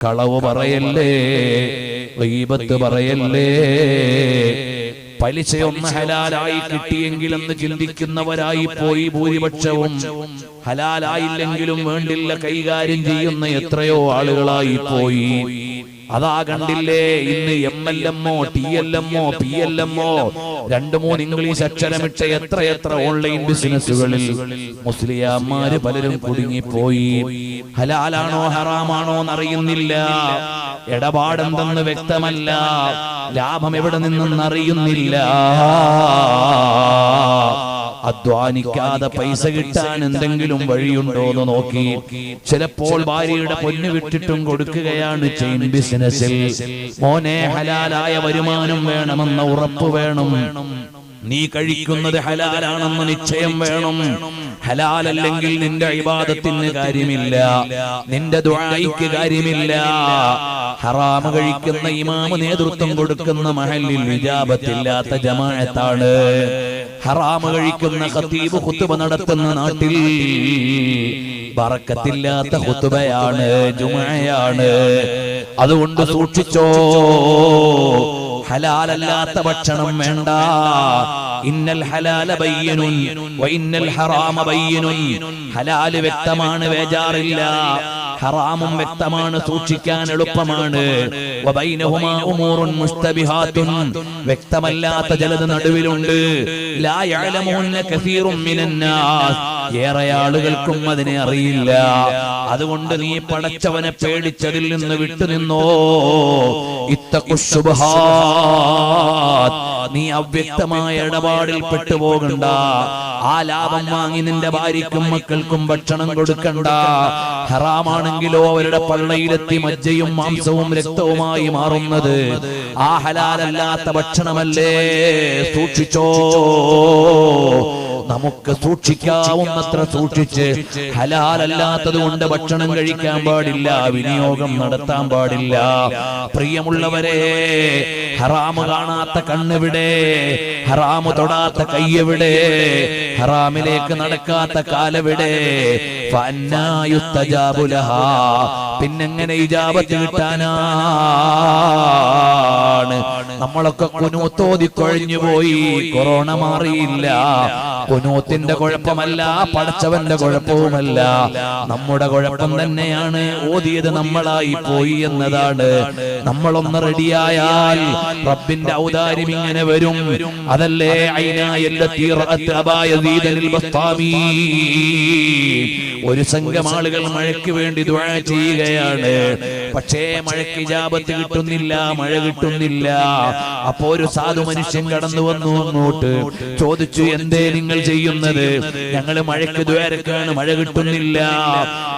കളവ് പറയല്ലേ, ഗീബത്ത് പറയല്ലേ. പലിശയൊന്ന് ഹലാലായി കിട്ടിയെങ്കിലെന്ന് ചിന്തിക്കുന്നവരായി പോയി ഭൂരിപക്ഷവും. ഹലാലായില്ലെങ്കിലും വേണ്ടില്ല കൈകാര്യം ചെയ്യുന്ന എത്രയോ ആളുകളായി പോയി. അതാ കണ്ടില്ലേ ഇന്ന് MLMO, TLMO, PLMO 2-3 ഇംഗ്ലീഷ് അക്ഷരമിട്ട എത്രയെത്ര ഓൺലൈൻ ബിസിനസ്സുകളിൽ മുസ്ലിയാമാര് പലരും കുടുങ്ങിപ്പോയി. ഹലാലാണോ ഹറാമാണോ എന്നറിയുന്നില്ല, ഇടപാടെന്തെന്ന് വ്യക്തമല്ല, ലാഭം എവിടെ നിന്നെന്നറിയുന്നില്ല. അധ്വാനിക്കാതെ പൈസ കിട്ടാൻ എന്തെങ്കിലും വഴിയുണ്ടോ എന്ന് നോക്കി ചിലപ്പോൾ ഭാര്യയുടെ പൊന്നു വിട്ടിട്ടും കൊടുക്കുകയാണ് ചെയിൻ ബിസിനസ്സിൽ. മോനെ, ഹലാലായ വരുമാനം വേണമെന്ന ഉറപ്പ് വേണം. നീ കഴിക്കുന്നത് ഹലാലാണെന്ന് നിശ്ചയം വേണം. ഹലാലല്ലെങ്കിൽ നിന്റെ ഇബാദത്തിന് കാര്യമില്ല, നിന്റെ ദുആയിക്ക് കാര്യമില്ല. ഹറാമ് കഴിക്കുന്ന ഇമാമ് നേതൃത്വം കൊടുക്കുന്ന മഹല്ലിൽ ഇജാബത്തില്ലാത്ത ജമാഅത്താണ്. ഹറാമ് കഴിക്കുന്ന ഖതീബ് ഖുതുബ നടത്തുന്ന നാട്ടിൽ ബറക്കത്തില്ലാത്ത ഖുതുബയാണ്, ജുമുഅയാണ്. അതുകൊണ്ട് സൂക്ഷിച്ചോ, ഹലാലല്ലാത്ത ഭക്ഷണം വേണ്ട. ഇന്നൽ ഹലാല ബയ്യിനുൻ വ ഇന്നൽ ഹറാമ ബയ്യിനുൻ. ഹലാല് വ്യക്തമാണ്, വേജാറില്ല. ഹറാമും വ്യക്തമാണ്, സൂക്ഷിക്കാൻ എളുപ്പമാണ്. വബൈനഹുമാ ഉമൂറുൻ മുസ്തബിഹാത്തുൻ. വ്യക്തമല്ലാത്ത ചിലത് നടുവിലുണ്ട്. ലാ യഅലമുന്ന കസീറുൻ മിനന്നാസ്. ഏറെ ആളുകൾക്കും അതിനെ അറിയില്ല. അതുകൊണ്ട് നീ പടച്ചവനെ പേടിച്ചതിൽ നിന്ന് വിട്ടുനിന്നോ. ഇത്തഖുശുബ്ഹാത്ത്. നീ അവ്യക്തമായ ഇടപാടിൽ പെട്ടുപോകണ്ട. ആ ലാഭം വാങ്ങി നിന്റെ ഭാര്യയ്ക്കും മക്കൾക്കും ഭക്ഷണം കൊടുക്കണ്ട. ഹറാമാണെങ്കിലോ അവരുടെ പള്ളയിലെത്തി മജ്ജയും മാംസവും രക്തവുമായി മാറുന്നത് ആ ഹലാലല്ലാത്ത ഭക്ഷണമല്ലേ. സൂക്ഷിച്ചോ. നമുക്ക് സൂക്ഷിക്കാവുന്നത്ര സൂക്ഷിച്ച്, ഹലാലല്ലാത്തത് കൊണ്ട് ഭക്ഷണം കഴിക്കാൻ പാടില്ല, വിനിയോഗം നടത്താൻ പാടില്ല. പ്രിയമുള്ളവരെ, ഹറാമ് കാണാത്ത കണ്ണെവിടെ? ഹറാമ് തൊടാത്ത കയ്യെവിടെ? ഹറാമിലേക്ക് നടക്കാത്ത കാലെവിടെ? പിന്നെങ്ങനെ ഇജാബത്ത് കിട്ടാനാണ്? നമ്മളൊക്കെ കുനൂത്തോതി കൊഴിഞ്ഞു പോയി, കൊറോണ മാറിയില്ല. കുനൂത്തിന്റെ കുഴപ്പമല്ല, പടച്ചവന്റെ കുഴപ്പവുമല്ല, നമ്മുടെ കുഴപ്പം തന്നെയാണ്. ഓതിയത് നമ്മളായി പോയി എന്നതാണ്. നമ്മളൊന്ന് റെഡിയായാൽ റബ്ബിന്റെ ഔദാര്യം ഇങ്ങനെ വരും. അതല്ലേ ഒരു സംഘം ആളുകൾ മഴയ്ക്ക് വേണ്ടി ദുആ ചെയ്യുകയാണ്. പക്ഷേ മഴയ്ക്ക് ഇജാബത്ത് കിട്ടുന്നില്ല, മഴ കിട്ടുന്നില്ല. അപ്പോ ഒരു സാധു മനുഷ്യൻ കടന്നു വന്നു, അങ്ങോട്ട് ചോദിച്ചു, എന്തേ നിങ്ങൾ ചെയ്യുന്നത്? ഞങ്ങള് മഴയ്ക്ക് ദ്വാരക്കാണ്, മഴ കിട്ടുന്നില്ല.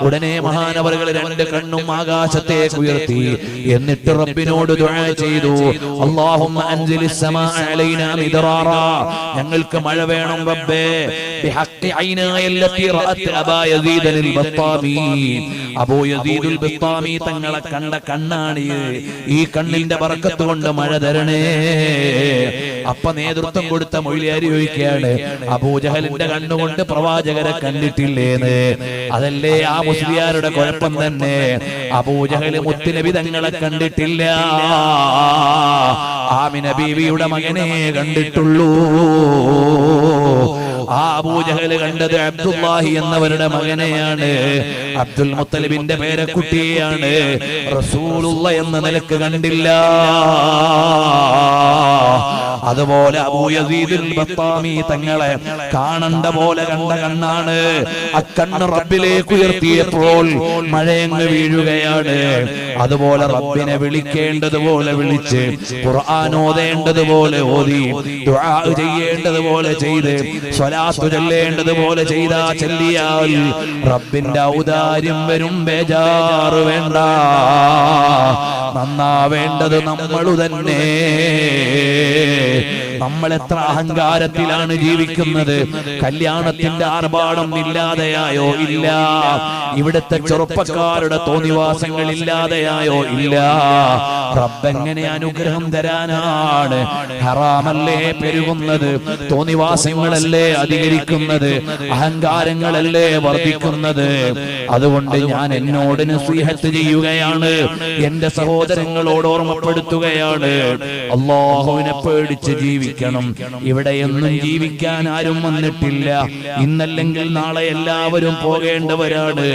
ഉടനെ മഹാനവറുകൾ 2 കണ്ണും ആകാശത്തേക്ക് ഉയർത്തി, എന്നിട്ട് റബ്ബിനോട് ദുആ ചെയ്തു, അല്ലാഹുമ്മ അൻസിലിസ് സമാഅ അലൈനാ മിദ്റാറാ. ഞങ്ങൾക്ക് മഴ വേണം റബ്ബേ. ബിഹഖി ഐനായല്ലതി റഅത് അബാ യസീദുൽ ബത്താമി. അബൂ യസീദുൽ ബത്താമി തങ്ങളെ കണ്ട കണ്ണാണ്. ഈ കണ്ണിന്റെ ബറക്കത്ത് കൊണ്ട് മഴ തരണേ. അപ്പ നേതൃത്വം കൊടുത്ത മൊയ്ലിയാരി ചോദിക്കുകയാണ്, അബൂജഹലിന്റെ കണ്ണുകൊണ്ട് പ്രവാചകരെ കണ്ടിട്ടില്ലേന്ന്. അതല്ലേ ആ മുസ്ലിയാരുടെ കുഴപ്പം തന്നെ. അബൂജഹൽ മുത്തുനബി തങ്ങളെ കണ്ടിട്ടില്ല, ആമിന ബീവിയുടെ മകനെ കണ്ടിട്ടുള്ളൂ. ആ അബൂജഹൽ കണ്ടത് അബ്ദുല്ലാഹി എന്നവരുടെ മകനെയാണ്, അബ്ദുൽ മുത്തലിബിന്റെ പേരക്കുട്ടിയെയാണ്. റസൂലുള്ള എന്ന നിലക്ക് കണ്ടില്ല. അതുപോലെ അബൂ യസീദുൽ ബത്താമി തങ്ങളെ കാണണ്ട പോലെ കണ്ട കണ്ണാണ്. അക്കണ്ണ് റബ്ബിലേക്ക് ഉയർത്തിയപ്പോൾ മഴയങ്ങ് വീഴുകയാണ്. അതുപോലെ റബ്ബിനെ വിളിക്കേണ്ടതുപോലെ വിളിച്ച്, ഖുർആൻ ഓതേണ്ടതുപോലെ ഓതി, ദുആ ചെയ്യേണ്ടതുപോലെ ചെയ്ത്, സ്വലാത്ത് ചൊല്ലേണ്ടതുപോലെ ചെയ്താ ചൊല്ലിയാൽ റബ്ബിന്റെ ഔദാര്യം വരും. ബേജാറ് വേണ്ട. നന്നാവേണ്ടത് നമ്മളു തന്നെ. നമ്മൾ എത്ര അഹങ്കാരത്തിലാണ് ജീവിക്കുന്നത്. കല്യാണത്തിന്റെ ആർഭാടം ഇല്ലാതെയായോ? ഇല്ല. ഇവിടുത്തെ ചെറുപ്പക്കാരുടെ തോന്നിവാസങ്ങൾ ഇല്ലാതെയായോ? ഇല്ല. റബ്ബെങ്ങനെ അനുഗ്രഹം തരാനാണ്? ഹറാമല്ലേ പെരുകുന്നത്, തോന്നിവാസങ്ങളല്ലേ അധികരിക്കുന്നത്, അഹങ്കാരങ്ങളല്ലേ വർദ്ധിക്കുന്നത്. അതുകൊണ്ട് ഞാൻ എന്നോട് നസീഹത്ത് ചെയ്യുകയാണ്, എന്റെ സഹോദരങ്ങളോട് ഓർമ്മപ്പെടുത്തുകയാണ്, അല്ലാഹുവിനെ പേടിച്ച് ജീവിക്കണം. ഇവിടെയൊന്നും ജീവിക്കാൻ ആരും വന്നിട്ടില്ല. ഇന്നല്ലെങ്കിൽ നാളെ എല്ലാവരും പോകേണ്ടവരാണ്.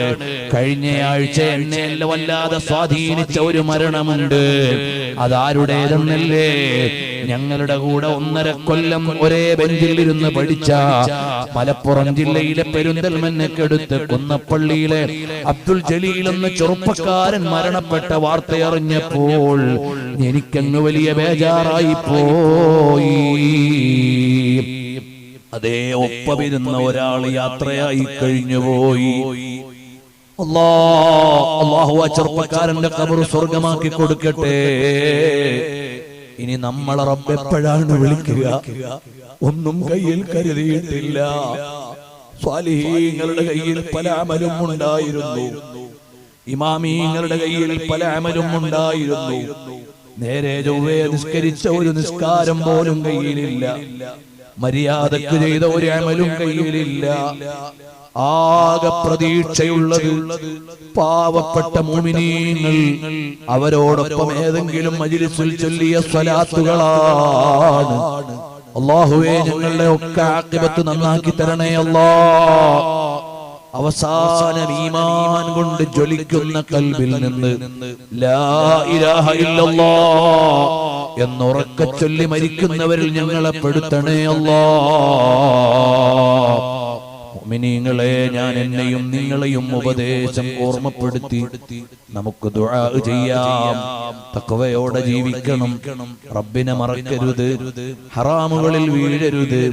കഴിഞ്ഞയാഴ്ച എന്നെ വല്ലാതെ സ്വാധീനിച്ച ഒരു മരണമുണ്ട്. അതാരുടേതെന്നല്ലേ? ഞങ്ങളുടെ കൂടെ 1.5 കൊല്ലം ഒരേ ബെഞ്ചിൽ ഇരുന്ന് പഠിച്ച മലപ്പുറം ജില്ലയിലെ പെരിന്തൽമണ്ണയ്ക്കടുത്ത് കുന്നപ്പള്ളിയിലെ അബ്ദുൽ ജലീൽ എന്ന ചെറുപ്പക്കാരൻ മരണപ്പെട്ട വാർത്തയറിഞ്ഞപ്പോൾ എനിക്കങ്ങ് വലിയ ബേജാറായി പോയി. അതേ, ഒപ്പമിരുന്ന ഒരാൾ യാത്രയായി കഴിഞ്ഞുപോയി. അല്ലാഹു ആ ചെറുപ്പക്കാരന്റെ ഖബർ സ്വർഗമാക്കി കൊടുക്കട്ടെ. ഇനി നമ്മളെ റബ്ബ് എപ്പോഴാണ് വിളിക്കുക? ഒന്നും കയ്യിൽ കരുതിയിട്ടില്ല. സ്വാലിഹീങ്ങളുടെ കയ്യിൽ പല അമലും ഉണ്ടായിരുന്നു, ഇമാമീങ്ങളുടെ കയ്യിൽ പല അമലും ഉണ്ടായിരുന്നു. നേരെ ചൊവ്വേ നിസ്കരിച്ച ഒരു നിസ്കാരം പോലും കയ്യിലില്ല. മര്യാദക്ക് ചെയ്ത ഒരു അമലും കയ്യിലില്ല. ആകെ പ്രതീക്ഷയുള്ളത് പാവപ്പെട്ട മുഅ്മിനീങ്ങൾ അവരോടൊപ്പം ഏതെങ്കിലും മജ്ലിസിൽ ചൊല്ലിയ സ്വലാത്തുകളാണ്. അല്ലാഹുവേ, ഞങ്ങളുടെ ഒക്കെ ആഖിബത്ത് നന്നാക്കി തരണേ അല്ലാഹ്. അവസാനം ഈമാൻ കൊണ്ട് ജ്വലിക്കുന്ന ഖൽബിൽ നിന്ന് ലാ ഇലാഹ ഇല്ലല്ലാഹ് എന്നുറക്കെ ചൊല്ലി മരിക്കുന്നവരിൽ ഞങ്ങളെ പെടുത്തണേ അല്ലാഹ്. മുഅ്മിനീങ്ങളെ, ഞാൻ എന്നെയും നിങ്ങളെയും ഉപദേശം ഓർമ്മപ്പെടുത്തി നമുക്ക് ദുആ ചെയ്യാം. തഖ്വയോടെ ജീവിക്കണം, റബ്ബിനെ മറക്കരുത്, ഹറാമുകളിൽ വീഴരുത്.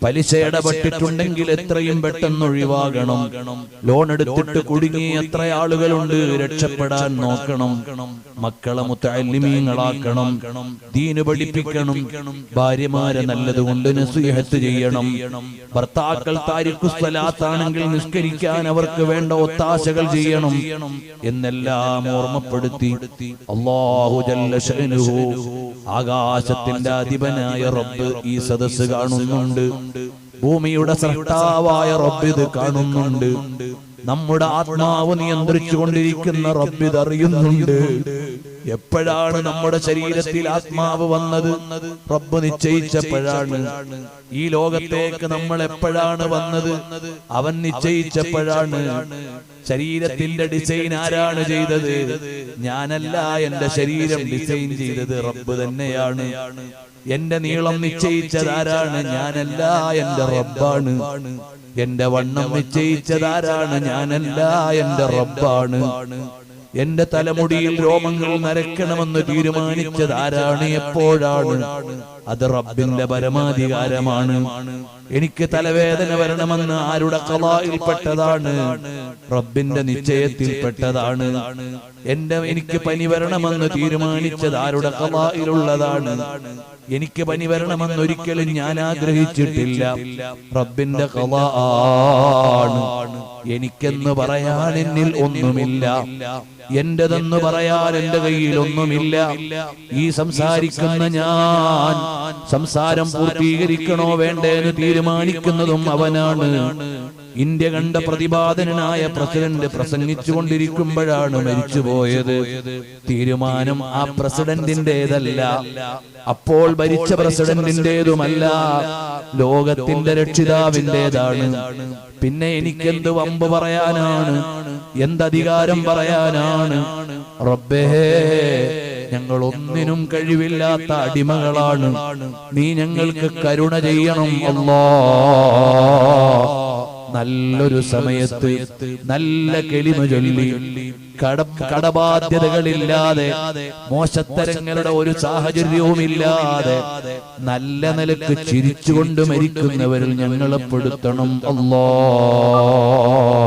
പലിശ ഇടപെട്ടിട്ടുണ്ടെങ്കിൽ എത്രയും പെട്ടെന്ന് ഒഴിവാകണം. ലോൺ എടുത്തിട്ട് കുടുങ്ങി എത്ര ആളുകളുണ്ട്, രക്ഷപ്പെടാൻ നോക്കണം. മക്കളെ മുത്തഅല്ലിമീങ്ങളാക്കണം, ദീന് പഠിപ്പിക്കണം. ഭാര്യമാരെ നല്ലതുകൊണ്ട് നസീഹത്ത് ചെയ്യണം. ഭർത്താക്കൾ താരിഖു സ്വലാത്താണെങ്കിൽ നിസ്കരിക്കാൻ അവർക്ക് വേണ്ട ഒത്താശകൾ ചെയ്യണം എന്നെല്ലാം ഓർമ്മപ്പെടുത്തി അല്ലാഹു ജല്ല ശഅനുഹു, ആകാശത്തിന്റെ അധിപനായ റബ്ബ് ഈ സദസ്സ് കാണുന്നുണ്ട്. ഭൂമിയുടെ സൃഷ്ടാവായ റബ്ബ് ഇത് കാണുന്നുണ്ട്. നമ്മുടെ ആത്മാവ് നിയന്ത്രിച്ചു കൊണ്ടിരിക്കുന്ന റബ്ബ് ഇത് അറിയുന്നുണ്ട്. എപ്പോഴാണ് നമ്മുടെ ശരീരത്തിൽ ആത്മാവ് വന്നത്? റബ്ബ് നിശ്ചയിച്ചപ്പോഴാണ്. ഈ ലോകത്തേക്ക് നമ്മൾ എപ്പോഴാണ് വന്നത്? അവൻ നിശ്ചയിച്ചപ്പോഴാണ്. ശരീരത്തിന്റെ ഡിസൈൻ ആരാണ് ചെയ്തത്? ഞാനല്ല. എന്റെ ശരീരം ഡിസൈൻ ചെയ്തത് റബ്ബ് തന്നെയാണ്. എന്റെ നീളം നിശ്ചയിച്ചതാരാണ്? ഞാനല്ല, എന്റെ റബ്ബാണ്. എന്റെ വണ്ണം നിശ്ചയിച്ചതാരാണ്? ഞാനല്ല, എന്റെ റബ്ബാണ്. എന്റെ തലമുടിയിൽ രോമങ്ങൾ നരക്കണമെന്ന് തീരുമാനിച്ചത് ആരാണ്? എപ്പോഴാണ്? അത് റബ്ബിന്റെ പരമാധികാരമാണ്. എനിക്ക് തലവേദന വരണമെന്ന് ആരുടെ ഖളായിൽപ്പെട്ടതാണ്? റബ്ബിന്റെ നിശ്ചയത്തിൽപ്പെട്ടതാണ്. എനിക്ക് പനി വരണമെന്ന് തീരുമാനിച്ചത് ആരുടെ ഖളായിലുള്ളതാണ്? എനിക്ക് പനി വരണമെന്ന് ഒരിക്കലും ഞാൻ ആഗ്രഹിച്ചിട്ടില്ല. റബ്ബിന്റെ ഖളാ ആണ്. എനിക്കെന്ന് പറയാൻ എന്നിൽ ഒന്നുമില്ല, എന്റെതെന്ന് പറയാൻ എന്റെ കയ്യിൽ ഒന്നുമില്ല. ഈ സംസാരിക്കുന്ന ഞാൻ സംസാരം പൂർത്തീകരിക്കണോ വേണ്ടേ എന്ന് തീരുമാനിക്കുന്നതും അവനാണ്. ഇന്ത്യ കണ്ട പ്രതിപാദനായ പ്രസിഡന്റ് പ്രസംഗിച്ചു കൊണ്ടിരിക്കുമ്പോഴാണ് മരിച്ചുപോയത്. തീരുമാനം ആ പ്രസിഡന്റിന്റേതല്ല, അപ്പോൾ ഭരിച്ച പ്രസിഡന്റിന്റേതുമല്ല, ലോകത്തിന്റെ രക്ഷിതാവിന്റേതാണ്. പിന്നെ എനിക്കെന്ത് വമ്പ് പറയാനാണ്? എന്തധികാരം പറയാനാണ്? റബ്ബേ, ഞങ്ങൾ ഒന്നിനും കഴിവില്ലാത്ത അടിമകളാണ്. നീ ഞങ്ങൾക്ക് കരുണ ചെയ്യണം അല്ലാഹ്. നല്ലൊരു സമയത്ത് നല്ല കെലിമ ചൊല്ലി കടബാധ്യതകളില്ലാതെ മോശത്തരങ്ങളുടെ ഒരു സാഹചര്യവുമില്ലാതെ നല്ല നിലക്ക് ചിരിച്ചുകൊണ്ട് മരിക്കുന്നവരിൽ ഞങ്ങളെ പെടുത്തണം അല്ലാഹ്.